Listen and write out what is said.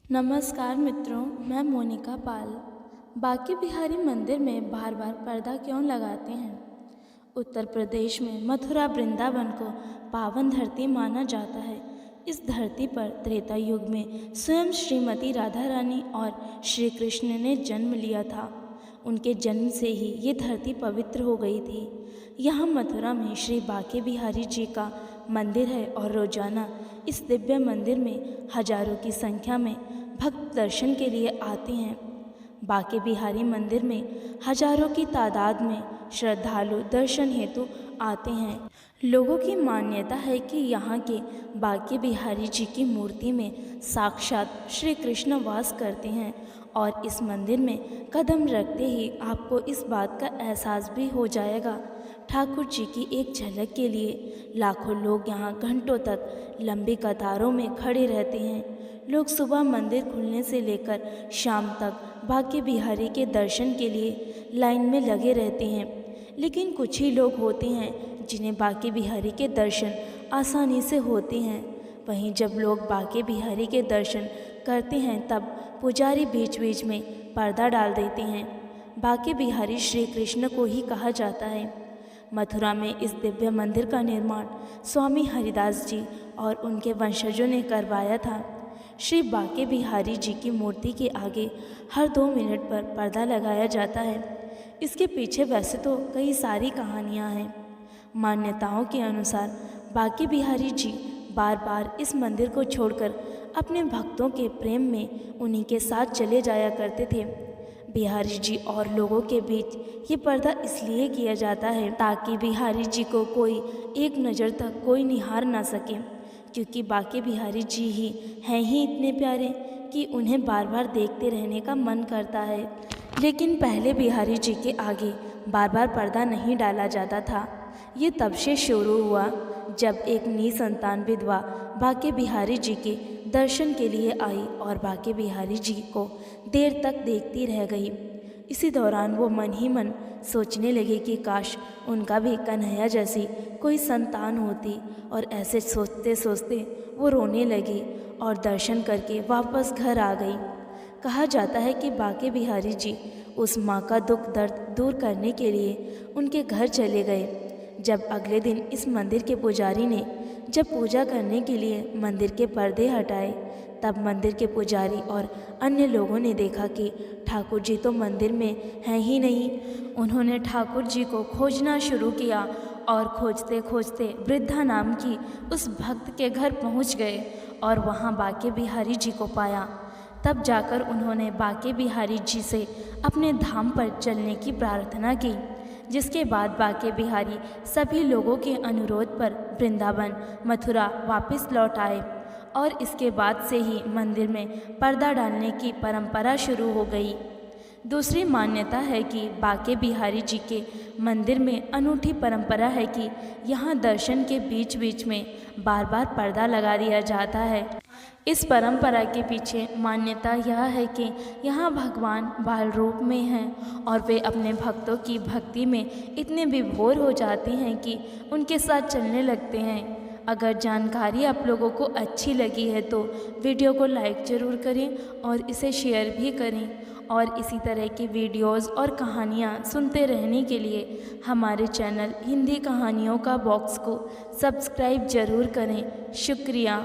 नमस्कार मित्रों, मैं मोनिका पाल। बांके बिहारी मंदिर में बार बार पर्दा क्यों लगाते हैं? उत्तर प्रदेश में मथुरा वृंदावन को पावन धरती माना जाता है। इस धरती पर त्रेता युग में स्वयं श्रीमती राधा रानी और श्री कृष्ण ने जन्म लिया था। उनके जन्म से ही ये धरती पवित्र हो गई थी। यहाँ मथुरा में श्री बांके बिहारी जी का मंदिर है और रोजाना इस दिव्य मंदिर में हजारों की संख्या में भक्त दर्शन के लिए आते हैं। बांके बिहारी मंदिर में हजारों की तादाद में श्रद्धालु दर्शन हेतु आते हैं। लोगों की मान्यता है कि यहाँ के बांके बिहारी जी की मूर्ति में साक्षात श्री कृष्ण वास करते हैं और इस मंदिर में कदम रखते ही आपको इस बात का एहसास भी हो जाएगा। ठाकुर जी की एक झलक के लिए लाखों लोग यहाँ घंटों तक लंबी कतारों में खड़े रहते हैं। लोग सुबह मंदिर खुलने से लेकर शाम तक बांके बिहारी के दर्शन के लिए लाइन में लगे रहते हैं। लेकिन कुछ ही लोग होते हैं जिन्हें बांके बिहारी के दर्शन आसानी से होते हैं। वहीं जब लोग बांके बिहारी के दर्शन करते हैं तब पुजारी बीच बीच में पर्दा डाल देते हैं। बांके बिहारी श्री कृष्ण को ही कहा जाता है। मथुरा में इस दिव्य मंदिर का निर्माण स्वामी हरिदास जी और उनके वंशजों ने करवाया था। श्री बांके बिहारी जी की मूर्ति के आगे हर 2 मिनट पर पर्दा लगाया जाता है। इसके पीछे वैसे तो कई सारी कहानियाँ हैं। मान्यताओं के अनुसार बांके बिहारी जी बार बार इस मंदिर को छोड़कर अपने भक्तों के प्रेम में उन्हीं के साथ चले जाया करते थे। बिहारी जी और लोगों के बीच ये पर्दा इसलिए किया जाता है ताकि बिहारी जी को कोई एक नज़र तक कोई निहार ना सके, क्योंकि बांके बिहारी जी ही हैं ही इतने प्यारे कि उन्हें बार बार देखते रहने का मन करता है। लेकिन पहले बिहारी जी के आगे बार बार पर्दा नहीं डाला जाता था। ये तब से शुरू हुआ जब एक निसंतान विधवा बांके बिहारी जी के दर्शन के लिए आई और बांके बिहारी जी को देर तक देखती रह गई। इसी दौरान वो मन ही मन सोचने लगे कि काश उनका भी कन्हैया जैसी कोई संतान होती, और ऐसे सोचते सोचते वो रोने लगी और दर्शन करके वापस घर आ गई। कहा जाता है कि बांके बिहारी जी उस माँ का दुख दर्द दूर करने के लिए उनके घर चले गए। जब अगले दिन इस मंदिर के पुजारी ने जब पूजा करने के लिए मंदिर के पर्दे हटाए, तब मंदिर के पुजारी और अन्य लोगों ने देखा कि ठाकुर जी तो मंदिर में हैं ही नहीं। उन्होंने ठाकुर जी को खोजना शुरू किया और खोजते खोजते वृद्धा नाम की उस भक्त के घर पहुंच गए और वहां बांके बिहारी जी को पाया। तब जाकर उन्होंने बांके बिहारी जी से अपने धाम पर चलने की प्रार्थना की, जिसके बाद बांके बिहारी सभी लोगों के अनुरोध पर वृंदावन मथुरा वापस लौट आए और इसके बाद से ही मंदिर में पर्दा डालने की परंपरा शुरू हो गई। दूसरी मान्यता है कि बांके बिहारी जी के मंदिर में अनूठी परंपरा है कि यहाँ दर्शन के बीच बीच में बार बार पर्दा लगा दिया जाता है। इस परंपरा के पीछे मान्यता यह है कि यहाँ भगवान बाल रूप में हैं और वे अपने भक्तों की भक्ति में इतने विभोर हो जाते हैं कि उनके साथ चलने लगते हैं। अगर जानकारी आप लोगों को अच्छी लगी है तो वीडियो को लाइक ज़रूर करें और इसे शेयर भी करें, और इसी तरह की वीडियोस और कहानियाँ सुनते रहने के लिए हमारे चैनल हिंदी कहानियों का बॉक्स को सब्सक्राइब ज़रूर करें। शुक्रिया।